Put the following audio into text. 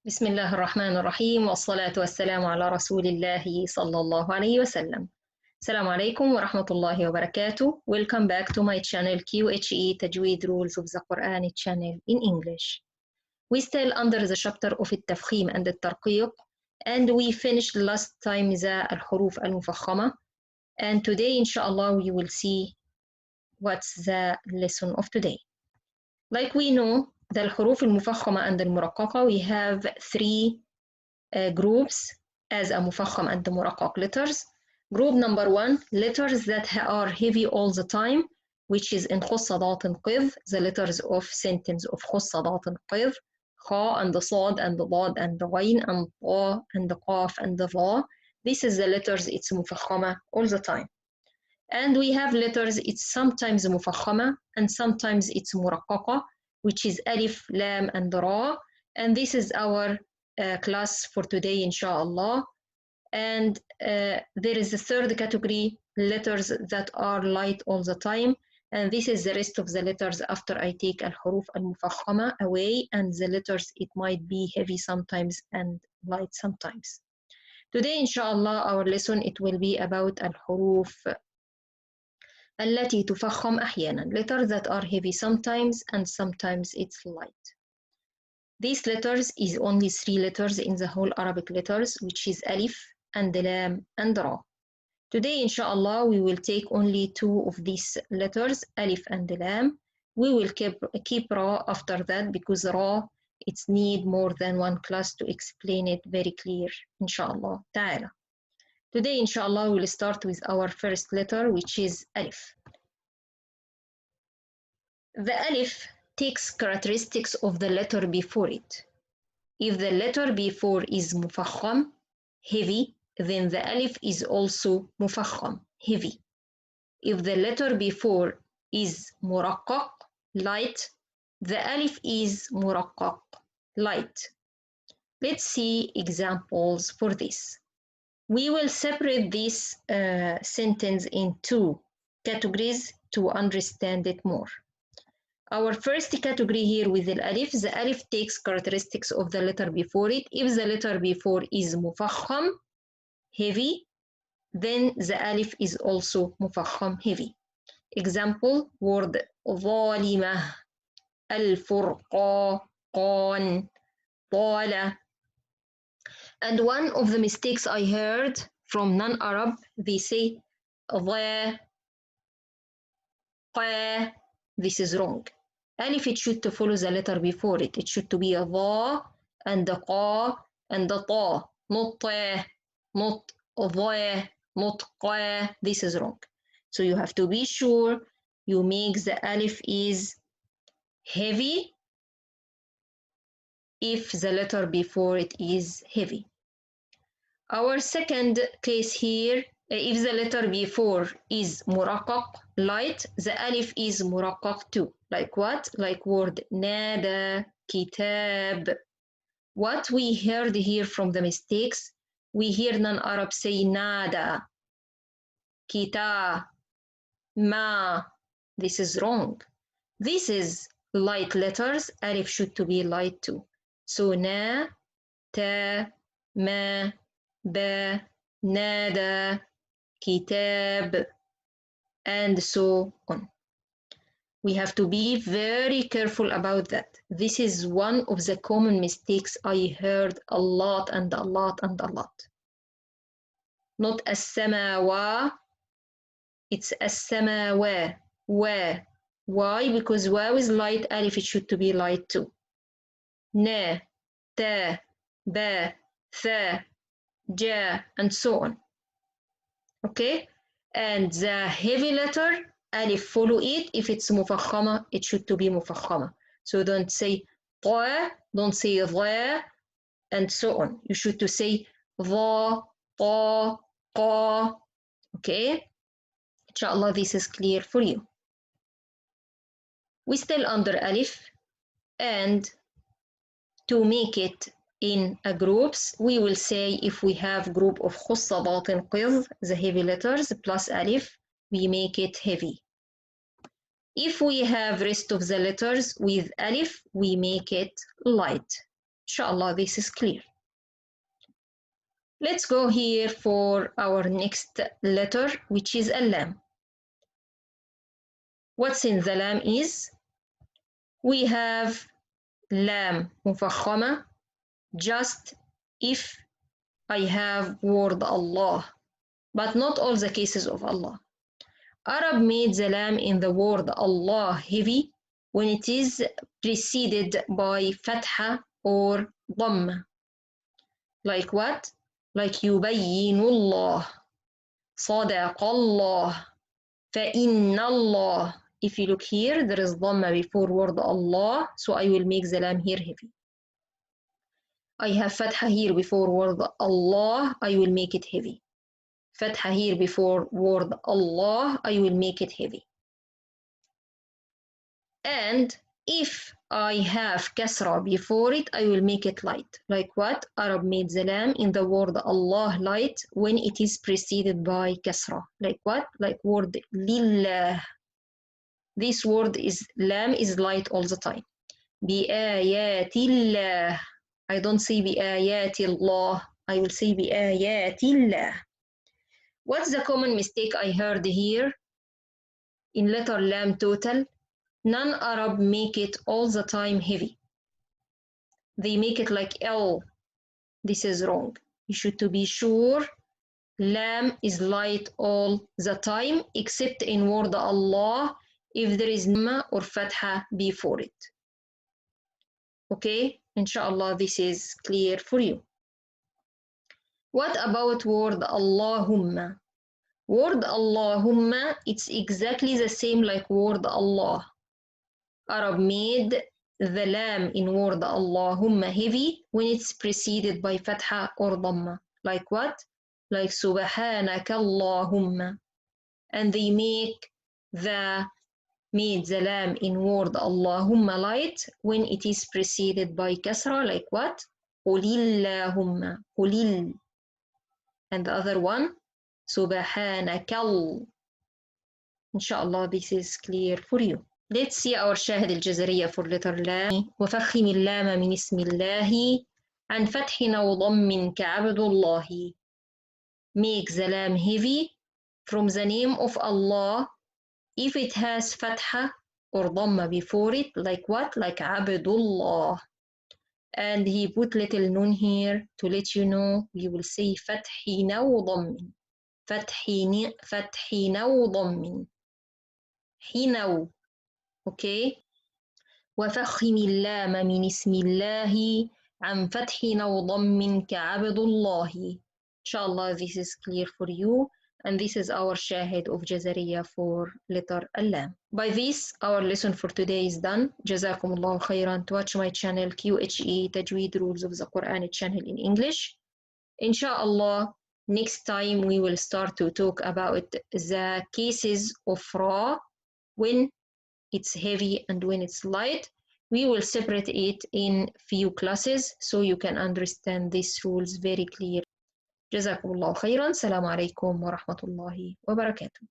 بسم الله الرحمن الرحيم والصلاة والسلام على رسول الله صلى الله عليه وسلم. السلام عليكم ورحمة الله وبركاته. Welcome back to my channel QHE Tajweed Rules of the Quran channel in English. We still under the chapter of التفخيم and الترقيق, and we finished last time the الحروف المفخمة, and today inshallah we will see what's the lesson of today. Like we know, the الحروف المفخمة and المرققة, we have three groups as a مفخم and مرقق letters. Group number one, letters that are heavy all the time, which is in خص ضاد قذ, the letters of sentence of خص ضاد قذ, خاء and صاد and ضاد and غين and طاء and قاف and ظا. This is the letters it's مفخمة all the time. And we have letters it's sometimes مفخمة and sometimes it's مرققة, which is alif, lam and ra. And this is our class for today, inshallah. And there is a third category, letters that are light all the time. And this is the rest of the letters after I take al-huruf al-mufakhama away, and the letters, it might be heavy sometimes and light sometimes. Today, inshallah, our lesson, it will be about al-huruf التي تفخم أحيانا, letters that are heavy sometimes and sometimes it's light. These letters is only three letters in the whole Arabic letters, which is alif and lam and ra. Today, inshallah, we will take only two of these letters, alif and lam. We will keep ra after that because ra, it's need more than one class to explain it very clear, inshallah ta'ala. Today, inshallah, we'll start with our first letter, which is alif. The alif takes characteristics of the letter before it. If the letter before is mufakham, heavy, then the alif is also mufakham, heavy. If the letter before is muraqqaq, light, the alif is muraqqaq, light. Let's see examples for this. We will separate this sentence in two categories to understand it more. Our first category here with the alif takes characteristics of the letter before it. If the letter before is mufakham, heavy, then the alif is also mufakham, heavy. Example, word ظالمة, الفرقان, طال. And one of the mistakes I heard from non-Arab, they say ضا, قا. This is wrong. Alif, it should to follow the letter before it. It should to be a ضا and a qa and a ta, not ta, not ضا, not qa. This is wrong. So you have to be sure you make the alif is heavy if the letter before it is heavy. Our second case here, if the letter before is muraqqaq, light, the alif is muraqqaq too. Like what? Like word nada, kitab. What we heard here from the mistakes, we hear non-Arab say nada, kita, ma. This is wrong. This is light letters, alif should to be light too. So na, ta, ma, ba, nada, kitab, and so on. We have to be very careful about that. This is one of the common mistakes I heard a lot and a lot and a lot. Not as-samawa, it's as-samawa, wa. Why? Because wa is light, alif it should to be light too. Na, ta, ba, tha, ja, and so on. Okay? And the heavy letter, alif follow it. If it's mufakhama, it should to be mufakhama. So don't say ta, don't say dha, and so on. You should to say dha, ta, qa. Okay? Inshallah, this is clear for you. We still under alif, and to make it in groups, we will say if we have group of خص باطن قذ, the heavy letters, plus alif, we make it heavy. If we have rest of the letters with alif, we make it light. Inshallah, this is clear. Let's go here for our next letter, which is Laam. What's in the Laam is, we have Laam مفخمة, just if I have word Allah, but not all the cases of Allah. Arab made the Laam in the word Allah heavy when it is preceded by fatha or dhamma. Like what? Like يبين الله, صدق الله, فإن الله. If you look here, there is dhamma before word Allah, so I will make the Laam here heavy. I have fatha here before word Allah, I will make it heavy. Fatha here before word Allah, I will make it heavy. And if I have kasra before it, I will make it light. Like what? Arab made the Laam in the word Allah light when it is preceded by kasra. Like what? Like word lillah. This word is Laam is light all the time. بآياتillah. I don't say بآياتillah. I will say بآياتillah. What's the common mistake I heard here? In letter Laam total, non-Arab make it all the time heavy. They make it like L. This is wrong. You should to be sure Laam is light all the time, except in word Allah, if there is dhamma or fatha before it. Okay, inshallah this is clear for you. What about word Allahumma? Word Allahumma, it's exactly the same like word Allah. Arab made the Laam in word Allahumma heavy when it's preceded by fatha or dhamma. Like what? Like Subhanaka Allahumma. And they made the Laam in word Allahumma light when it is preceded by kasra. Like what? Qulillahumma. Qulil. And the other one, Subhanakal. Inshallah, this is clear for you. Let's see our شاهد الجزرية for letter لام. وفخم اللام من اسم الله عن فتح وضم كعبد الله. Make the Laam heavy from the name of Allah if it has fatha or dhamma before it. Like what? Like Abdullah. And he put little nun here to let you know we will say فتحين وضم. فتحين وضم. حين. Okay. وفخم اللام من اسم الله عن فتح وضم كعبد الله. Inshallah, this is clear for you. And this is our shahid of jazaaria for letter Laam. By this, our lesson for today is done. Jazakumullahu khairan to watch my channel QHE Tajweed Rules of the Quran channel in English. Inshallah, next time we will start to talk about the cases of ra when it's heavy and when it's light. We will separate it in few classes so you can understand these rules very clearly. جزاكم الله خيرا. السلام عليكم ورحمة الله وبركاته.